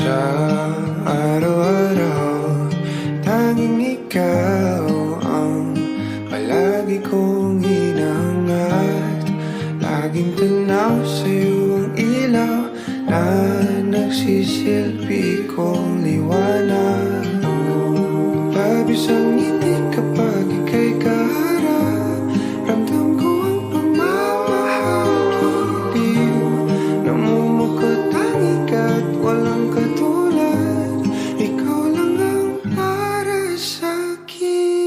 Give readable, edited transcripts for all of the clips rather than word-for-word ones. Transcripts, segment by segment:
Sa araw-araw, tanging ikaw ang palagi kong hinahangat. Laging tanaw sa'yo ang ilaw na nagsisilbi kong liwanag. Labis ang ngiti kapag ika'y kaharap. Ramdam ko ang pagmamahal, giliw. Namumukot ang ikat, walang katulad. Ikaw lang ang para sa'kin.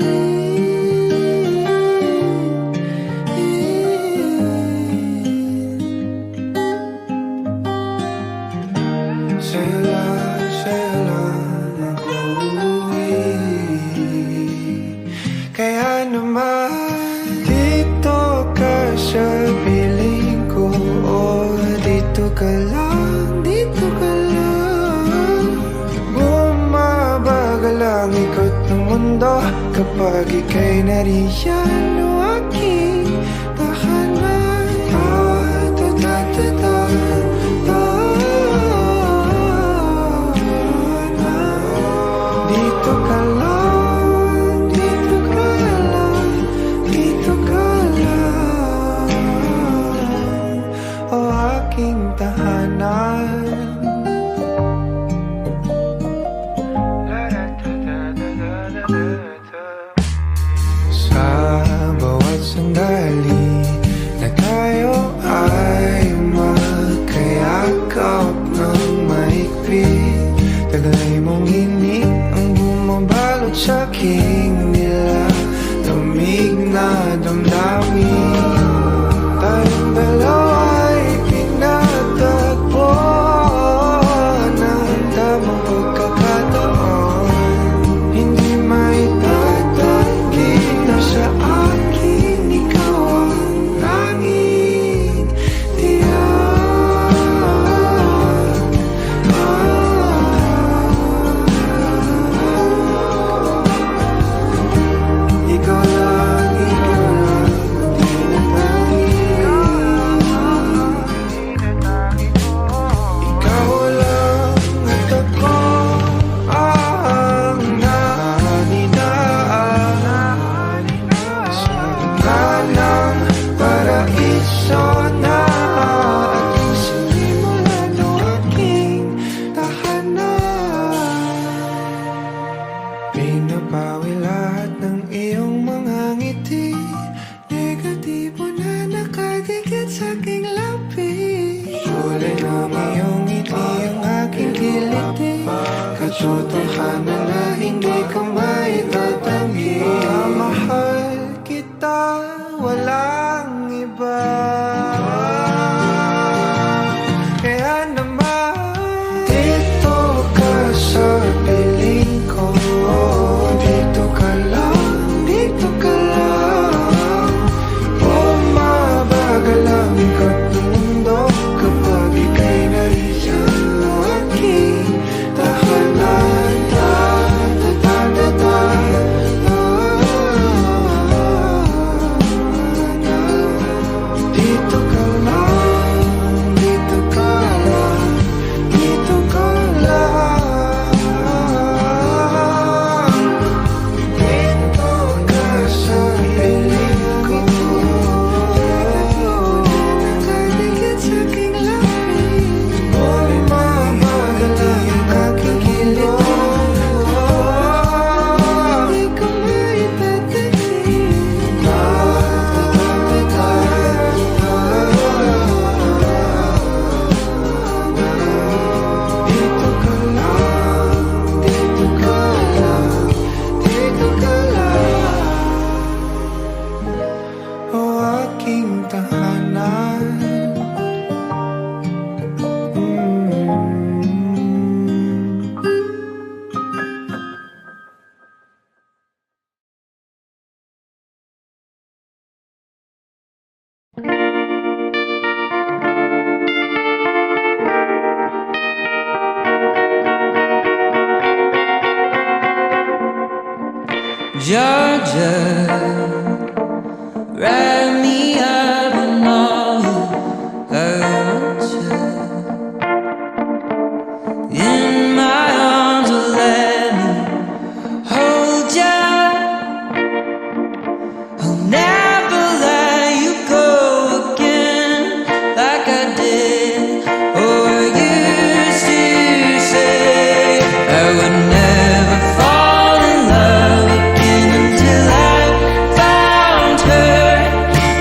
Sa'yo lang ako uuwi. Kaya naman dito ka sa piling ko. Oh, dito ka lang, dito ka lang. Bumabagal ang ikot ng mundo kapag ika'y nariyan o aking tahanan. Dito ka lang, dito ka lang, dito ka lang, o aking tahanan. Sa bawat sandali na tayo ay magkayakap ng mahigpit, taglay mong hinig ang bumabalot sa aking nilalamig na damdamin. Tayong dalawa'y pinatagpo ng tamang pagkakataon. Hindi maitatanggi na sa akin ikaw ang tanging tiyak. Ikaw lang, ikaw lang at ako ang naninaan sa gitna ng paraiso na aking sinimulan o aking tahanan. Pinapawi lahat ng iyong mga ngiti, negatibo na nakadikit sa aking labi. Kulay ng iyong ngiti ang aking kiliti, katotohanan na hindi ko maitatanggi. Mahal kita, walang iba. Kaya naman dito ka sa piling ko. Dito ka lang, dito ka lang. Bumabagal ang ikot ng mundo kapag ika'y nariyan o aking tahanan. Georgia, wrap me up in all I want you. In my arms, will let me hold you. I'll never let you go again like I did or used to say. I would never fall in love again until I found her.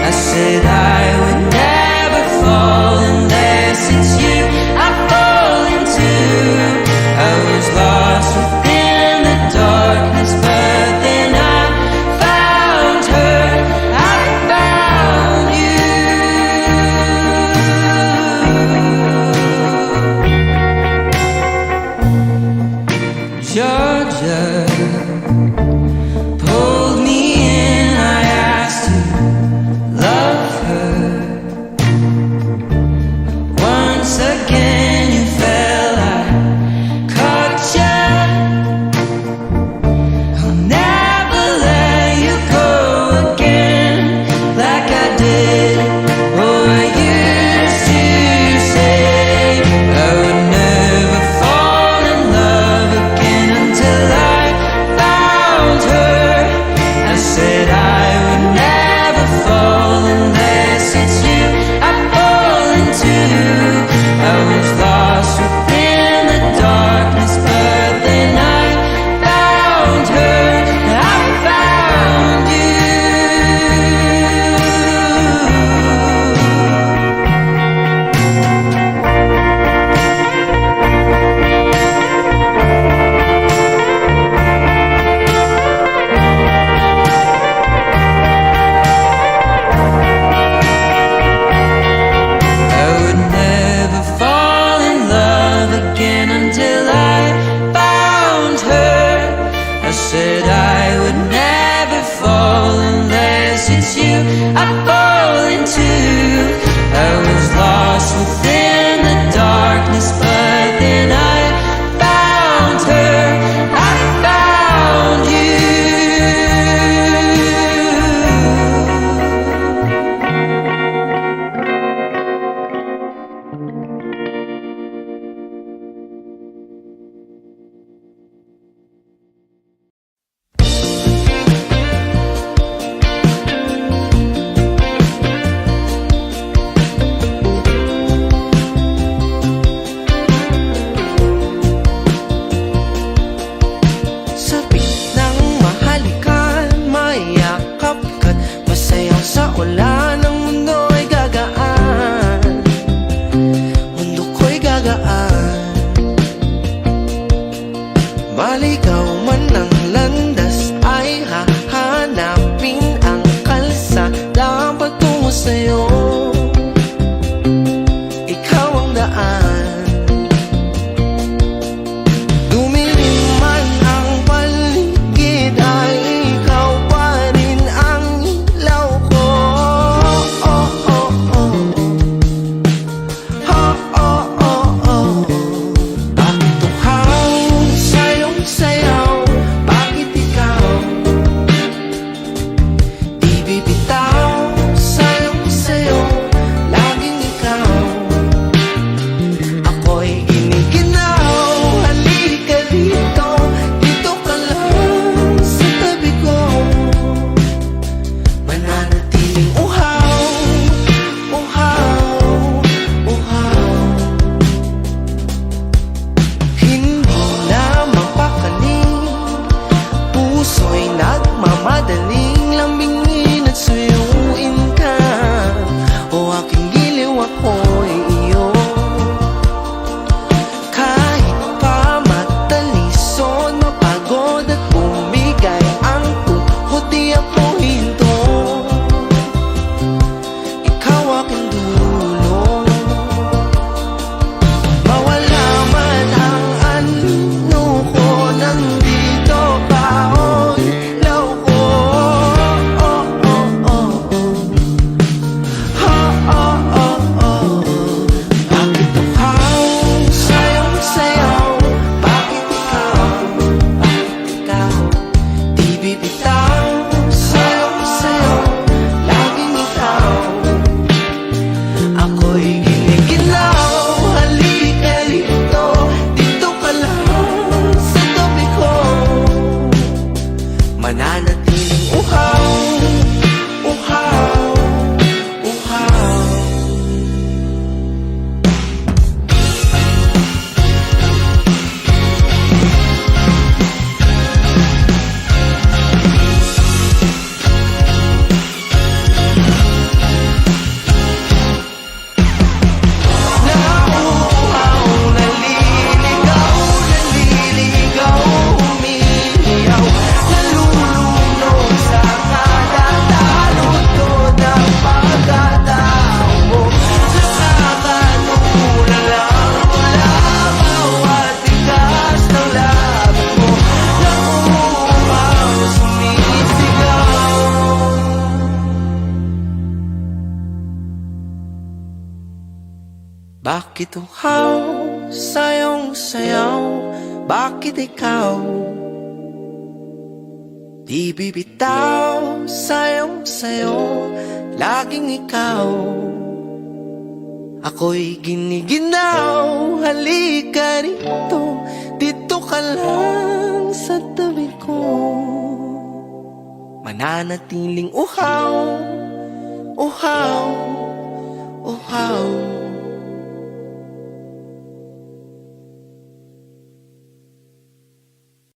I said I would never fall unless it's you I fall into. I was lost within the darkness, but then I found her. I found you. Georgia pulled me in, I asked to love her. Once again you fell, I caught you. I'll never let you go again like I did or I used to say. I would never fall in love again until I found her. I said I would never fall unless it's you I fall into. I was Bakit uhaw sayong sayaw? Bakit ikaw di bibitaw? Sayong sayo, laging ikaw. Ako'y giniginaw, halika rito, dito ka lang sa tabi ko. Mananatiling uhaw, uhaw, uhaw.